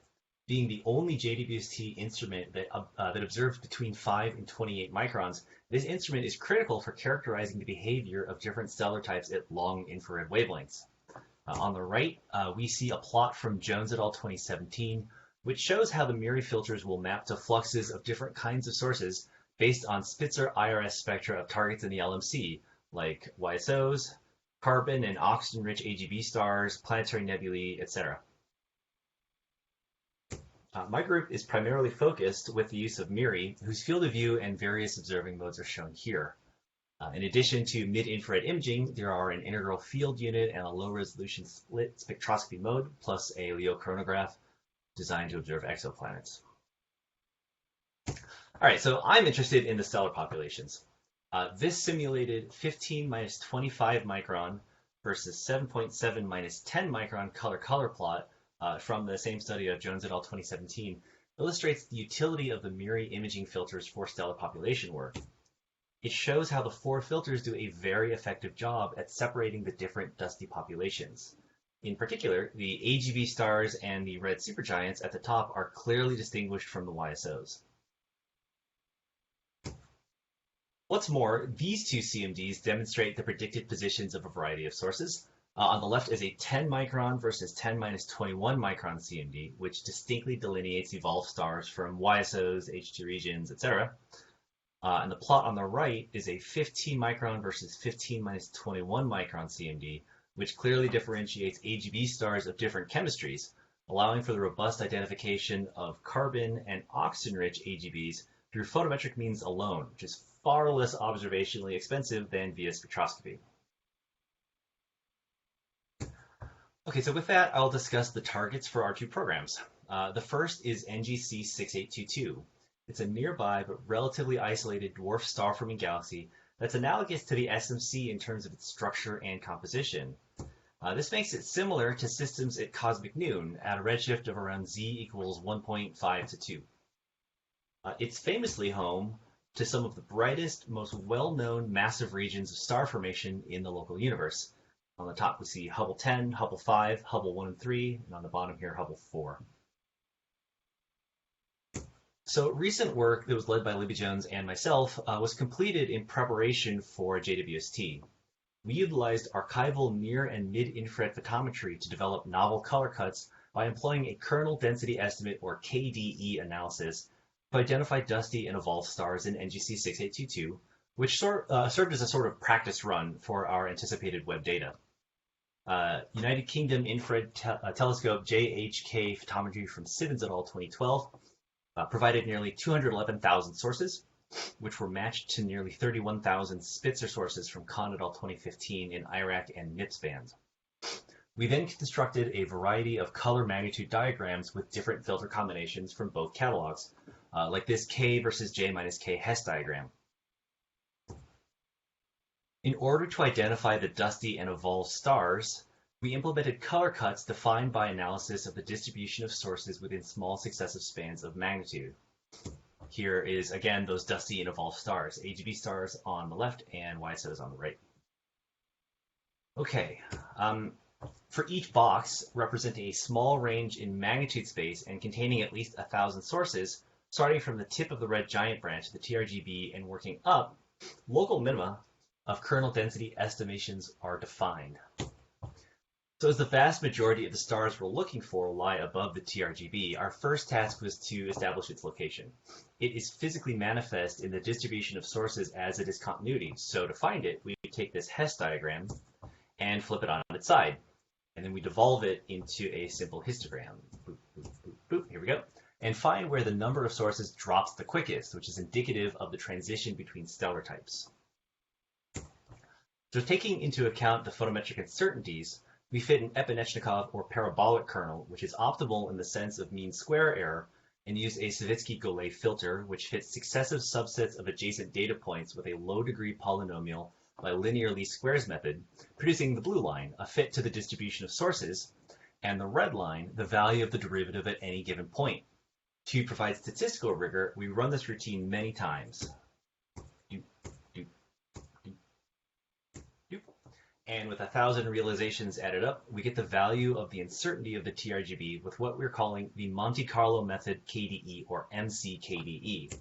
Being the only JWST instrument that observes between 5 and 28 microns, this instrument is critical for characterizing the behavior of different stellar types at long infrared wavelengths. On the right, we see a plot from Jones et al. 2017, which shows how the MIRI filters will map to fluxes of different kinds of sources based on Spitzer IRS spectra of targets in the LMC, like YSOs, carbon and oxygen-rich AGB stars, planetary nebulae, etc. My group is primarily focused with the use of MIRI, whose field of view and various observing modes are shown here. In addition to mid-infrared imaging, there are an integral field unit and a low-resolution split spectroscopy mode, plus a LEO chronograph designed to observe exoplanets. All right, so I'm interested in the stellar populations. This simulated 15 minus 25 micron versus 7.7 minus 10 micron color plot from the same study of Jones et al. 2017 illustrates the utility of the Miri imaging filters for stellar population work. It shows how the 4 filters do a very effective job at separating the different dusty populations. In particular, the AGB stars and the red supergiants at the top are clearly distinguished from the YSOs. What's more, these two CMDs demonstrate the predicted positions of a variety of sources. On the left is a 10 micron versus 10 minus 21 micron CMD, which distinctly delineates evolved stars from YSOs, H2 regions, etc. And the plot on the right is a 15 micron versus 15 minus 21 micron CMD, which clearly differentiates AGB stars of different chemistries, allowing for the robust identification of carbon and oxygen-rich AGBs through photometric means alone, which is far less observationally expensive than via spectroscopy. Okay, so with that, I'll discuss the targets for our 2 programs. The first is NGC 6822. It's a nearby but relatively isolated dwarf star-forming galaxy that's analogous to the SMC in terms of its structure and composition. This makes it similar to systems at cosmic noon at a redshift of around z equals 1.5 to 2. It's famously home to some of the brightest, most well-known massive regions of star formation in the local universe. On the top we see Hubble 10, Hubble 5, Hubble 1 and 3, and on the bottom here Hubble 4. So recent work that was led by Libby Jones and myself was completed in preparation for JWST. We utilized archival near and mid-infrared photometry to develop novel color cuts by employing a kernel density estimate or KDE analysis to identify dusty and evolved stars in NGC 6822, which served as a sort of practice run for our anticipated web data. United Kingdom Infrared Telescope JHK photometry from Simmons et al. 2012 provided nearly 211,000 sources, which were matched to nearly 31,000 Spitzer sources from Kahn et al. 2015 in IRAC and MIPS bands. We then constructed a variety of color magnitude diagrams with different filter combinations from both catalogs, like this K versus J minus K Hess diagram. In order to identify the dusty and evolved stars, we implemented color cuts defined by analysis of the distribution of sources within small successive spans of magnitude. Here is, again, those dusty and evolved stars, AGB stars on the left and YSOs on the right. Okay, for each box representing a small range in magnitude space and containing at least 1,000 sources, starting from the tip of the red giant branch, the TRGB, and working up, local minima of kernel density estimations are defined. So as the vast majority of the stars we're looking for lie above the TRGB, our first task was to establish its location. It is physically manifest in the distribution of sources as it is continuity. So to find it, we take this Hess diagram and flip it on its side. And then we devolve it into a simple histogram. Boop, boop, boop, boop. Here we go. And find where the number of sources drops the quickest, which is indicative of the transition between stellar types. So taking into account the photometric uncertainties, we fit an Epinechnikov or parabolic kernel, which is optimal in the sense of mean square error, and use a Savitsky-Golay filter, which fits successive subsets of adjacent data points with a low-degree polynomial by linear least squares method, producing the blue line, a fit to the distribution of sources, and the red line, the value of the derivative at any given point. To provide statistical rigor, we run this routine many times. And with 1,000 realizations added up, we get the value of the uncertainty of the TRGB with what we're calling the Monte Carlo method KDE or MCKDE.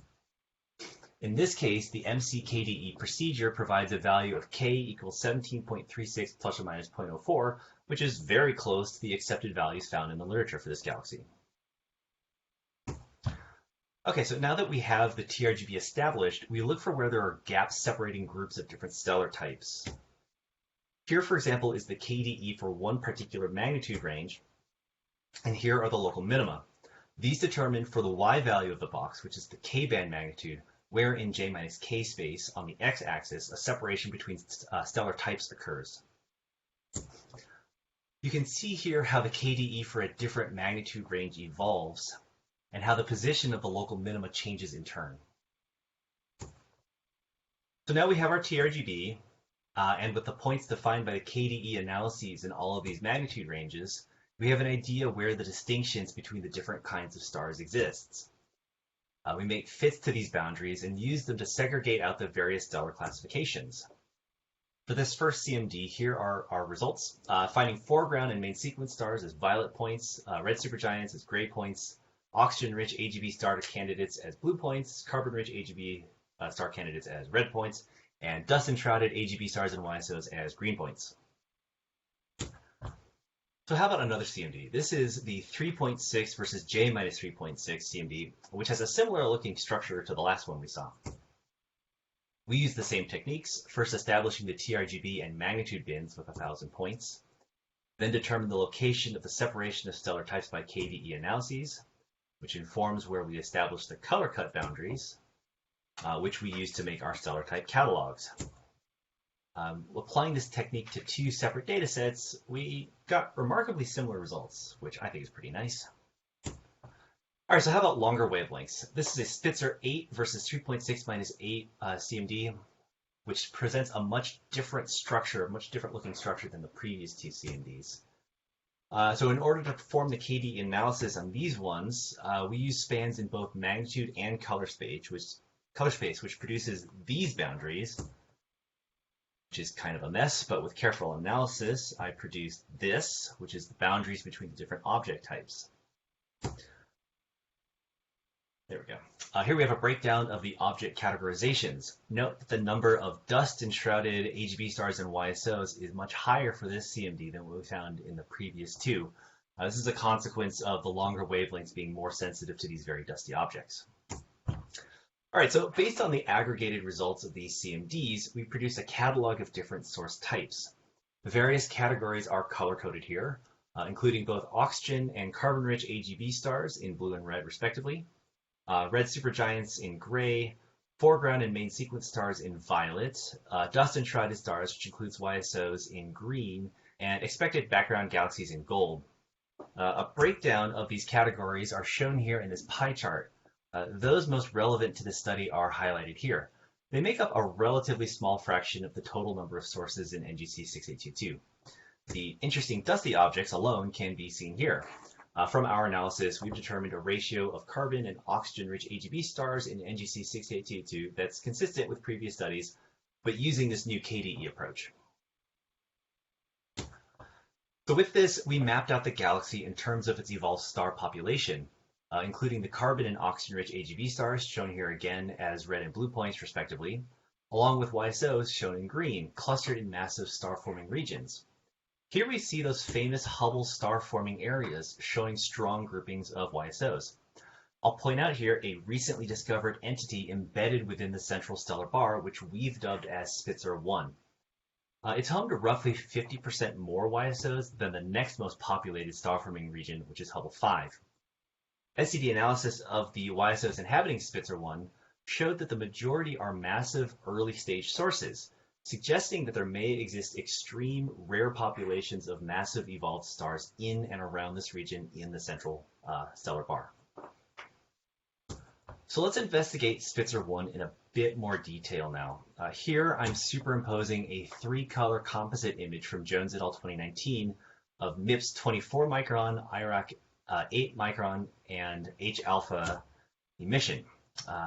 In this case, the MCKDE procedure provides a value of K equals 17.36 plus or minus 0.04, which is very close to the accepted values found in the literature for this galaxy. Okay, so now that we have the TRGB established, we look for where there are gaps separating groups of different stellar types. Here, for example, is the KDE for one particular magnitude range, and here are the local minima. These determine for the Y value of the box, which is the K-band magnitude, where in J minus K space on the X-axis, a separation between stellar types occurs. You can see here how the KDE for a different magnitude range evolves, and how the position of the local minima changes in turn. So now we have our TRGB, And with the points defined by the KDE analyses in all of these magnitude ranges, we have an idea where the distinctions between the different kinds of stars exists. We make fits to these boundaries and use them to segregate out the various stellar classifications. For this first CMD, here are our results. Finding foreground and main sequence stars as violet points, red supergiants as gray points, oxygen-rich AGB star candidates as blue points, carbon-rich AGB star candidates as red points, and dust-enshrouded AGB stars and YSOs as green points. So how about another CMD? This is the 3.6 versus J minus 3.6 CMD, which has a similar looking structure to the last one we saw. We use the same techniques, first establishing the TRGB and magnitude bins with 1,000 points, then determine the location of the separation of stellar types by KDE analyses, which informs where we establish the color cut boundaries, which we use to make our stellar type catalogs. Applying this technique to two separate data sets, we got remarkably similar results, which I think is pretty nice. All right, so how about longer wavelengths? This is a Spitzer 8 versus 3.6 minus 8 CMD, which presents a much different structure, much different looking structure than the previous two CMDs. So in order to perform the KDE analysis on these ones, we use spans in both magnitude and color space, which produces these boundaries, which is kind of a mess, but with careful analysis, I produced this, which is the boundaries between the different object types. There we go. Here we have a breakdown of the object categorizations. Note that the number of dust-enshrouded AGB stars and YSOs is much higher for this CMD than what we found in the previous two. This is a consequence of the longer wavelengths being more sensitive to these very dusty objects. All right, so based on the aggregated results of these CMDs, we produce a catalog of different source types. The various categories are color-coded here, including both oxygen and carbon-rich AGB stars in blue and red, respectively, red supergiants in gray, foreground and main sequence stars in violet, dust-enshrouded stars, which includes YSOs, in green, and expected background galaxies in gold. A breakdown of these categories are shown here in this pie chart. Those most relevant to this study are highlighted here. They make up a relatively small fraction of the total number of sources in NGC 6822. The interesting dusty objects alone can be seen here. From our analysis, we've determined a ratio of carbon and oxygen-rich AGB stars in NGC 6822 that's consistent with previous studies, but using this new KDE approach. So with this, we mapped out the galaxy in terms of its evolved star population, including the carbon and oxygen-rich AGB stars, shown here again as red and blue points, respectively, along with YSOs shown in green, clustered in massive star-forming regions. Here we see those famous Hubble star-forming areas showing strong groupings of YSOs. I'll point out here a recently discovered entity embedded within the central stellar bar, which we've dubbed as Spitzer 1. It's home to roughly 50% more YSOs than the next most populated star-forming region, which is Hubble 5. SCD analysis of the YSOs inhabiting Spitzer 1 showed that the majority are massive early-stage sources, suggesting that there may exist extreme rare populations of massive evolved stars in and around this region in the central stellar bar. So let's investigate Spitzer 1 in a bit more detail now. Here I'm superimposing a 3-color composite image from Jones et al. 2019 of MIPS 24 micron, IRAC 8 micron, and H alpha emission.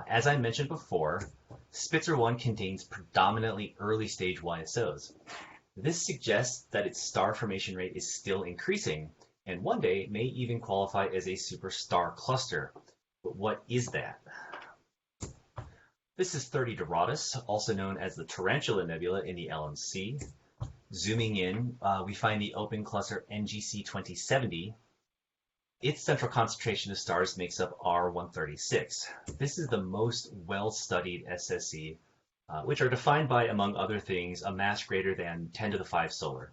As I mentioned before, Spitzer 1 contains predominantly early stage YSOs. This suggests that its star formation rate is still increasing, and one day may even qualify as a superstar cluster. But what is that? This is 30 Doradus, also known as the Tarantula Nebula in the LMC. Zooming in, we find the open cluster NGC 2070. Its central concentration of stars makes up R136. This is the most well-studied SSC, which are defined by, among other things, a mass greater than 10 to the 5 solar.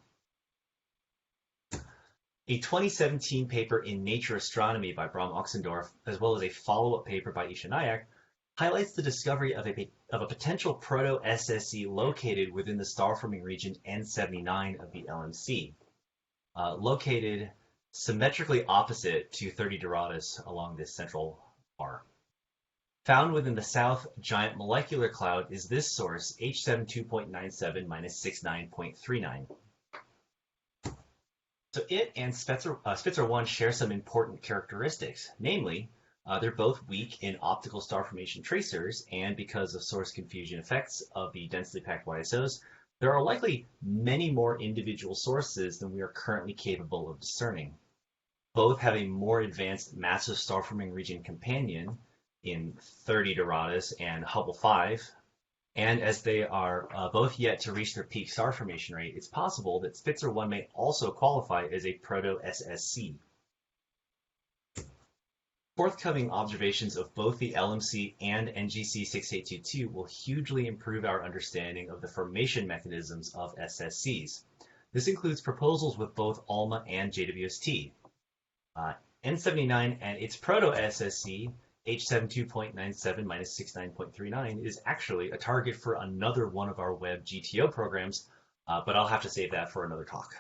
A 2017 paper in Nature Astronomy by Bram Oxendorf, as well as a follow-up paper by Isha Nayak, highlights the discovery of a potential proto-SSC located within the star-forming region N79 of the LMC, located symmetrically opposite to 30 Doradus along this central bar. Found within the south giant molecular cloud is this source, H72.97 minus 69.39. So it and Spitzer 1 share some important characteristics, namely, they're both weak in optical star formation tracers, and because of source confusion effects of the densely packed YSOs, there are likely many more individual sources than we are currently capable of discerning. Both have a more advanced massive star forming region companion in 30 Doradus and Hubble 5, and as they are both yet to reach their peak star formation rate, it's possible that Spitzer 1 may also qualify as a proto-SSC. Forthcoming observations of both the LMC and NGC 6822 will hugely improve our understanding of the formation mechanisms of SSCs. This includes proposals with both ALMA and JWST. N79 and its proto-SSC, H72.97 minus 69.39, is actually a target for another one of our web GTO programs, but I'll have to save that for another talk.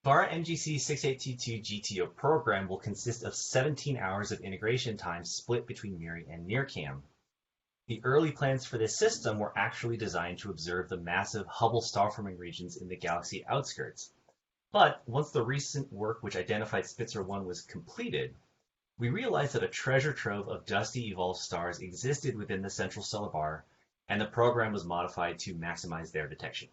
Our NGC 6822 GTO program will consist of 17 hours of integration time split between MIRI and NIRCam. The early plans for this system were actually designed to observe the massive Hubble star-forming regions in the galaxy outskirts. But once the recent work which identified Spitzer 1 was completed, we realized that a treasure trove of dusty evolved stars existed within the central stellar bar, and the program was modified to maximize their detection.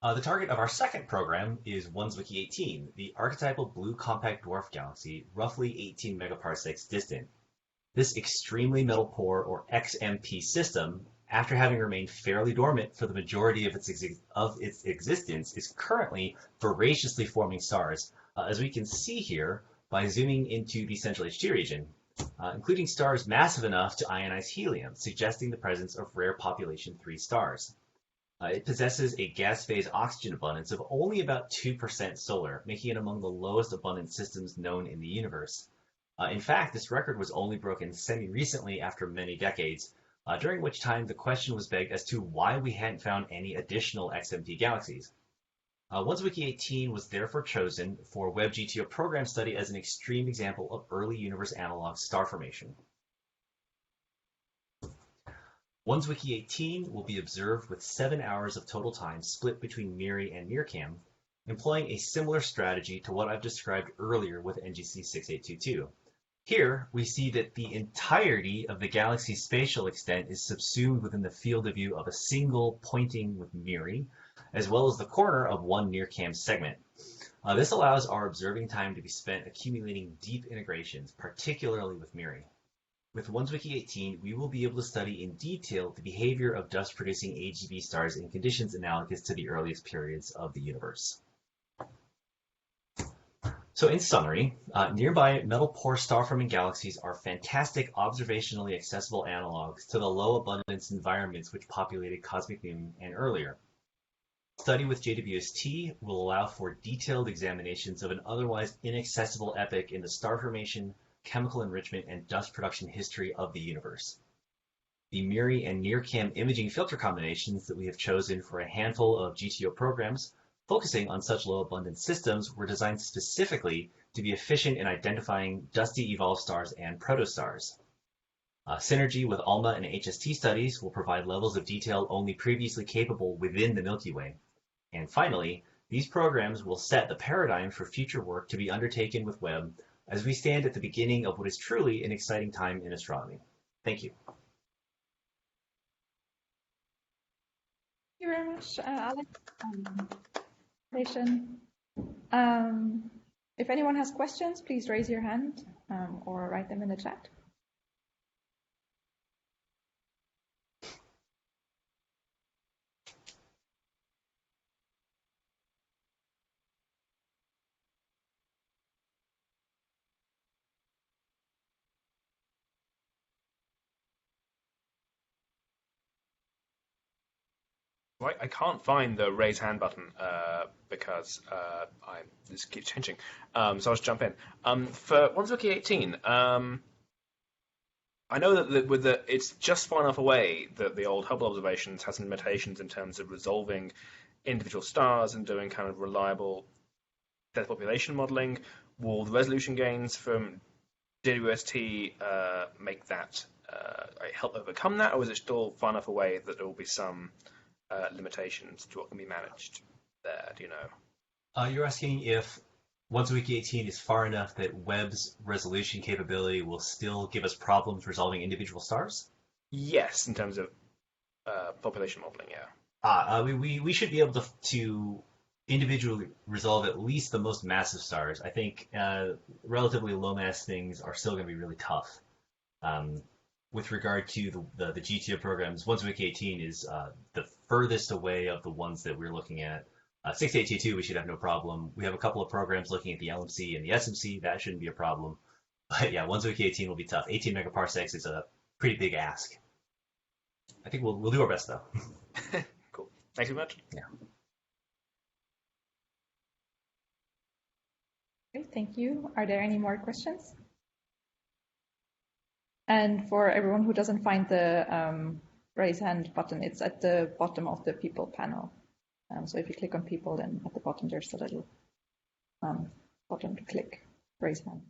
The target of our second program is Zwicky 18, the archetypal blue compact dwarf galaxy, roughly 18 megaparsecs distant. This extremely metal poor, or XMP system, after having remained fairly dormant for the majority of its existence, is currently voraciously forming stars, as we can see here by zooming into the central HT region, including stars massive enough to ionize helium, suggesting the presence of rare population 3 stars. It possesses a gas phase oxygen abundance of only about 2% solar, making it among the lowest abundant systems known in the universe. In fact, this record was only broken semi-recently after many decades, during which time the question was begged as to why we hadn't found any additional XMP galaxies. Zwicky 18 was therefore chosen for WebGTO program study as an extreme example of early universe analog star formation. Zwicky 18 will be observed with 7 hours of total time split between MIRI and NIRCam, employing a similar strategy to what I've described earlier with NGC 6822. Here, we see that the entirety of the galaxy's spatial extent is subsumed within the field of view of a single pointing with MIRI, as well as the corner of one NIRCam segment. This allows our observing time to be spent accumulating deep integrations, particularly with MIRI. With Zwicky 18, we will be able to study in detail the behavior of dust-producing AGB stars in conditions analogous to the earliest periods of the universe. So in summary, nearby metal-poor star-forming galaxies are fantastic observationally accessible analogs to the low abundance environments which populated cosmic noon and earlier. Study with JWST will allow for detailed examinations of an otherwise inaccessible epoch in the star formation, chemical enrichment, and dust production history of the universe. The MIRI and NIRCam imaging filter combinations that we have chosen for a handful of GTO programs focusing on such low abundance systems were designed specifically to be efficient in identifying dusty evolved stars and protostars. Synergy with ALMA and HST studies will provide levels of detail only previously capable within the Milky Way. And finally, these programs will set the paradigm for future work to be undertaken with Webb as we stand at the beginning of what is truly an exciting time in astronomy. Thank you. Thank you very much, Alec. If anyone has questions, please raise your hand or write them in the chat. Right, I can't find the raise hand button because this keeps changing. So I'll just jump in. For Zwicky 18, I know that it's just far enough away that the old Hubble observations has some limitations in terms of resolving individual stars and doing kind of reliable death population modeling. will the resolution gains from JWST make that help overcome that, or is it still far enough away that there will be some limitations to what can be managed there? Do you know? You're asking if 1-wiki18 is far enough that Webb's resolution capability will still give us problems resolving individual stars? Yes, in terms of population modeling, yeah. We should be able to individually resolve at least the most massive stars. I think relatively low mass things are still going to be really tough. With regard to the GTO programs, 1-wiki18 is the furthest away of the ones that we're looking at. 68T2, we should have no problem. We have a couple of programs looking at the LMC and the SMC. That shouldn't be a problem. But yeah, 1-wiki18 will be tough. 18 megaparsecs is a pretty big ask. I think we'll do our best, though. Cool. Thanks very much. Yeah. Okay, thank you. Are there any more questions? And for everyone who doesn't find the raise hand button, it's at the bottom of the people panel. So if you click on people, then at the bottom there's a little button to click, raise hand.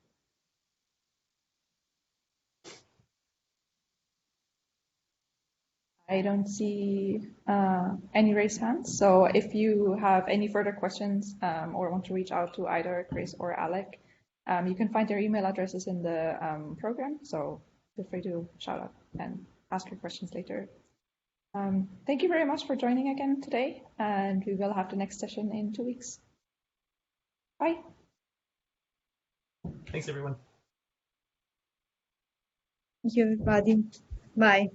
I don't see any raised hands. So if you have any further questions or want to reach out to either Chris or Alec, you can find their email addresses in the program. So feel free to shout out and ask your questions later. Thank you very much for joining again today, and we will have the next session in 2 weeks. Bye. Thanks, everyone. Thank you, everybody. Bye.